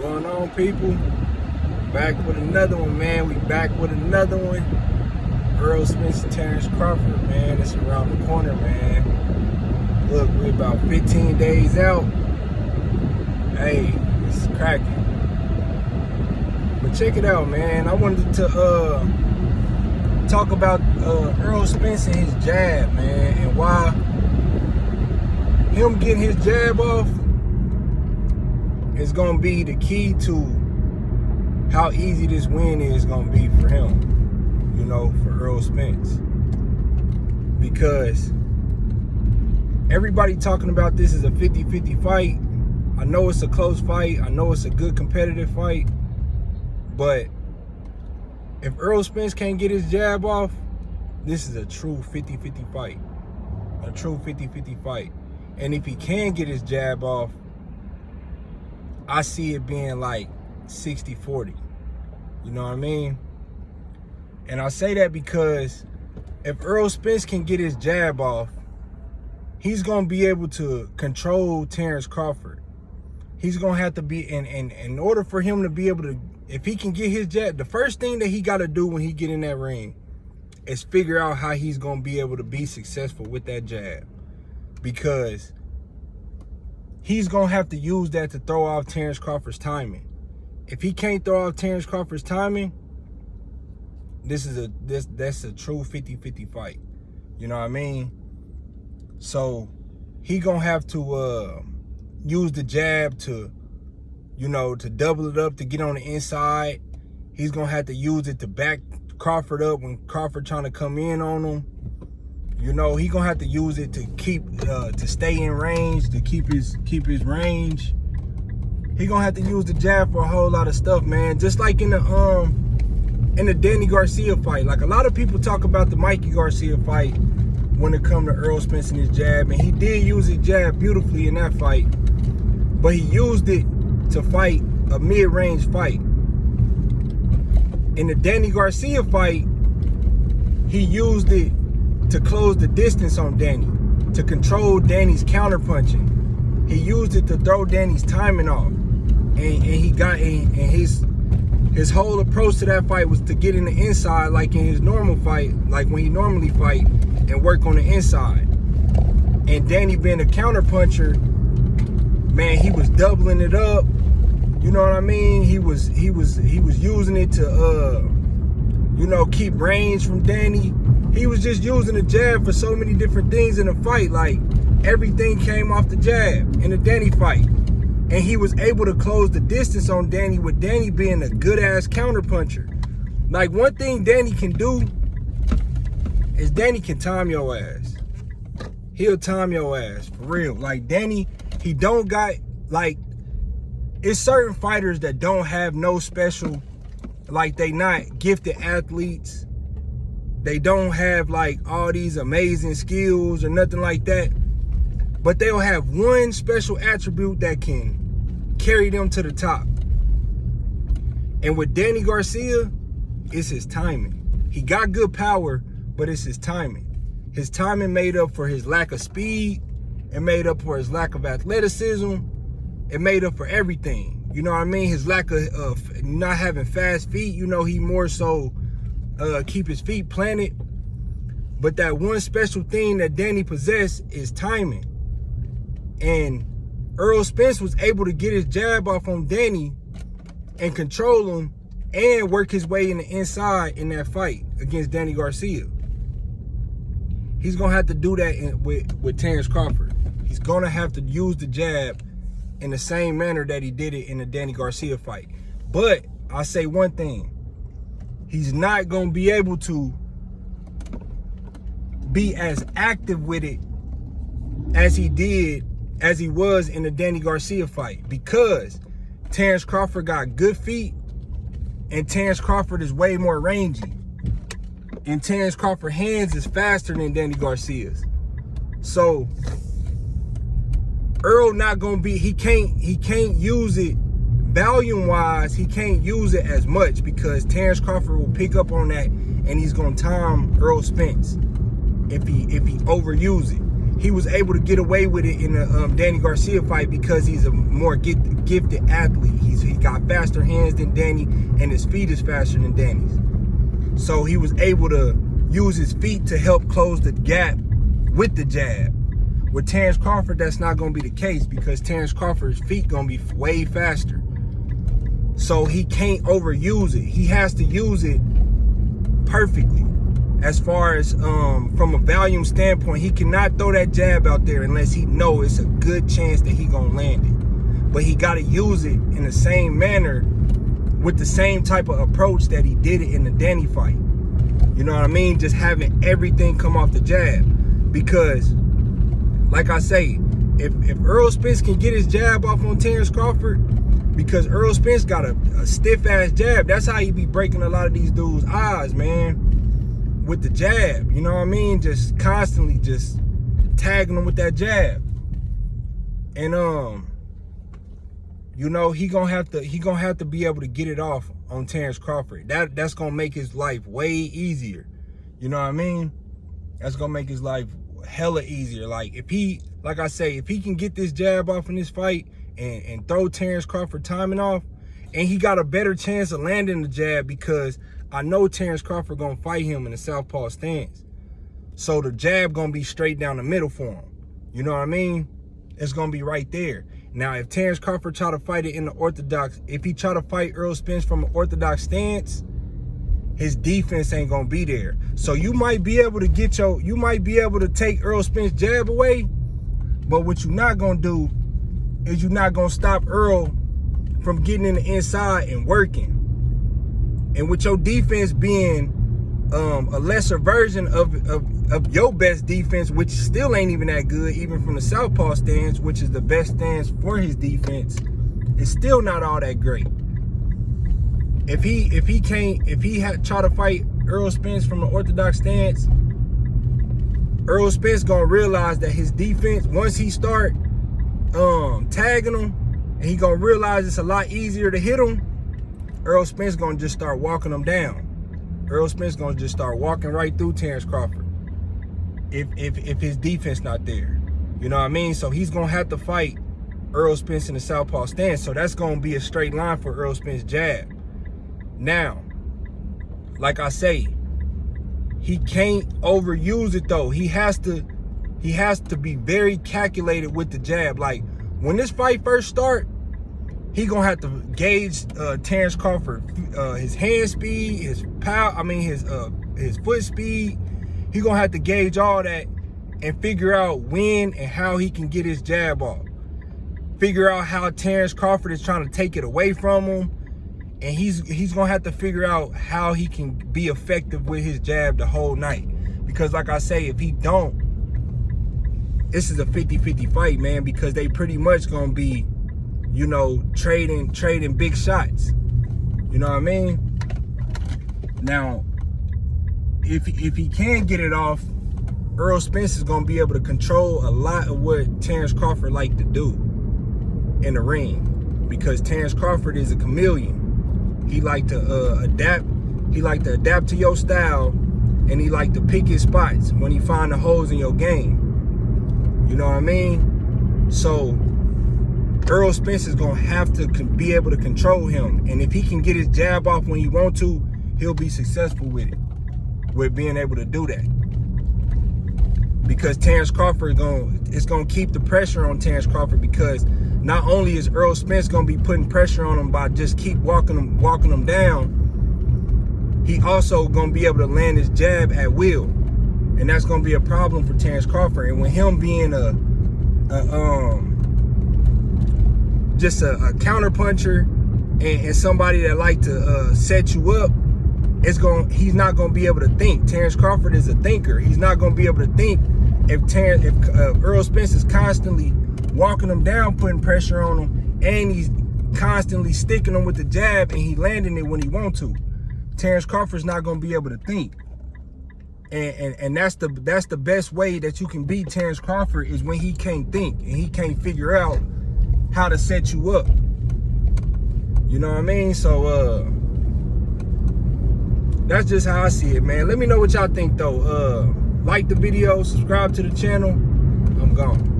going on, people? Back with another one, man. We back with another one. Errol Spence and Terence Crawford, man. It's around the corner, man. Look, we're about 15 days out. Hey, it's cracking. But check it out, man. I wanted to talk about Errol Spence and his jab, man, and why him getting his jab off is gonna be the key to how easy this win is gonna be for him, you know, for Errol Spence. Because everybody talking about this is a 50-50 fight. I know it's a close fight. I know it's a good competitive fight. But if Errol Spence can't get his jab off, this is a true 50-50 fight. A true 50-50 fight. And if he can get his jab off, I see it being like 60-40. You know what I mean? And I say that because if Errol Spence can get his jab off, he's going to be able to control Terence Crawford. He's going to have to be, in order for him to be able to, if he can get his jab, the first thing that he got to do when he get in that ring is figure out how he's going to be able to be successful with that jab. Because he's going to have to use that to throw off Terence Crawford's timing. If he can't throw off Terence Crawford's timing, that's a true 50-50 fight. You know what I mean? So he going to have to use the jab to, you know, to double it up, to get on the inside. He's going to have to use it to back Crawford up when Crawford trying to come in on him. You know, he gonna have to use it to keep to stay in range, to keep his range. He gonna have to use the jab for a whole lot of stuff, man. Just like in the Danny Garcia fight. Like, a lot of people talk about the Mikey Garcia fight when it come to Errol Spence and his jab, and he did use his jab beautifully in that fight, but he used it to fight a mid-range fight. In the Danny Garcia fight, he used it to close the distance on Danny, to control Danny's counterpunching. He used it to throw Danny's timing off. And his whole approach to that fight was to get in the inside like in his normal fight, like when he normally fight, and work on the inside. And Danny being a counterpuncher, man, he was doubling it up. You know what I mean? He was using it to you know, keep range from Danny. He was just using the jab for so many different things in the fight. Like, everything came off the jab in the Danny fight. And he was able to close the distance on Danny, with Danny being a good-ass counterpuncher. Like, one thing Danny can do is Danny can time your ass. He'll time your ass, for real. Like, Danny, he don't got, like, it's certain fighters that don't have no special, like, they not gifted athletes. They don't have like all these amazing skills or nothing like that, but they'll have one special attribute that can carry them to the top. And with Danny Garcia, it's his timing. He got good power, but it's his timing. His timing made up for his lack of speed. It made up for his lack of athleticism. It made up for everything. You know what I mean? His lack of not having fast feet. You know, he more so keep his feet planted. But that one special thing that Danny possessed is timing. And Errol Spence was able to get his jab off on Danny and control him and work his way in the inside in that fight against Danny Garcia. He's going to have to do that with Terence Crawford. He's going to have to use the jab in the same manner that he did it in the Danny Garcia fight. But I say one thing. He's not going to be able to be as active with it as he was in the Danny Garcia fight, because Terence Crawford got good feet and Terence Crawford is way more rangy. And Terence Crawford's hands is faster than Danny Garcia's. So Errol not going to be, he can't use it volume-wise, he can't use it as much because Terence Crawford will pick up on that and he's going to time Errol Spence if he overuse it. he was able to get away with it in the Danny Garcia fight because he's a more gifted athlete. He got faster hands than Danny, and his feet is faster than Danny's. So he was able to use his feet to help close the gap with the jab. With Terence Crawford, that's not going to be the case because Terence Crawford's feet going to be way faster. So he can't overuse it. He has to use it perfectly. As far as from a volume standpoint, he cannot throw that jab out there unless he know it's a good chance that he gonna land it. But he gotta use it in the same manner with the same type of approach that he did it in the Danny fight. You know what I mean? Just having everything come off the jab. Because, like I say, if Errol Spence can get his jab off on Terence Crawford, because Errol Spence got a stiff-ass jab, that's how he be breaking a lot of these dudes' eyes, man. With the jab, you know what I mean? Just constantly just tagging them with that jab. And you know, he gonna have to be able to get it off on Terence Crawford. That's gonna make his life way easier. You know what I mean? That's gonna make his life hella easier. Like I say, if he can get this jab off in this fight and throw Terence Crawford timing off, and he got a better chance of landing the jab because I know Terence Crawford gonna fight him in the southpaw stance. So the jab gonna be straight down the middle for him. You know what I mean? It's gonna be right there. Now, if Terence Crawford try to fight it in the orthodox, if he try to fight Errol Spence from an orthodox stance, his defense ain't gonna be there. So you might be able to take Errol Spence jab away, but what you're not gonna do is you're not gonna stop Errol from getting in the inside and working. And with your defense being a lesser version of your best defense, which still ain't even that good, even from the southpaw stance, which is the best stance for his defense, it's still not all that great. If he had try to fight Errol Spence from an orthodox stance, Errol Spence gonna realize that his defense, once he start tagging him, and he gonna realize it's a lot easier to hit him, Errol Spence gonna just start walking him down. Errol Spence gonna just start walking right through Terence Crawford if his defense not there. You know what I mean? So he's gonna have to fight Errol Spence in the southpaw stance. So that's gonna be a straight line for Errol Spence jab. Now, like I say, he can't overuse it though. He has to be very calculated with the jab. Like when this fight first start, he gonna have to gauge Terence Crawford, his hand speed, his power. I mean his foot speed. He gonna have to gauge all that and figure out when and how he can get his jab off. Figure out how Terence Crawford is trying to take it away from him, and he's gonna have to figure out how he can be effective with his jab the whole night. Because like I say, if he don't, this is a 50-50 fight, man. Because they pretty much gonna be, you know, trading big shots. You know what I mean? Now, if he can get it off, Errol Spence is gonna be able to control a lot of what Terence Crawford like to do in the ring, because Terence Crawford is a chameleon. He like to adapt. He like to adapt to your style, and he like to pick his spots when he find the holes in your game. You know what I mean? So Errol Spence is gonna have to be able to control him, and if he can get his jab off when he want to, he'll be successful with it, with being able to do that. Because Terence Crawford it's gonna keep the pressure on Terence Crawford, because not only is Errol Spence gonna be putting pressure on him by just keep walking him down, he also gonna be able to land his jab at will, and that's gonna be a problem for Terence Crawford. And with him being just a counter puncher and somebody that like to set you up, he's not gonna be able to think. Terence Crawford is a thinker. He's not gonna be able to think if Errol Spence is constantly walking him down, putting pressure on him, and he's constantly sticking him with the jab and he landing it when he want to. Terence Crawford's not gonna be able to think. And that's the best way that you can beat Terence Crawford, is when he can't think and he can't figure out how to set you up. You know what I mean? So that's just how I see it, man. Let me know what y'all think though. Like the video, subscribe to the channel, I'm gone.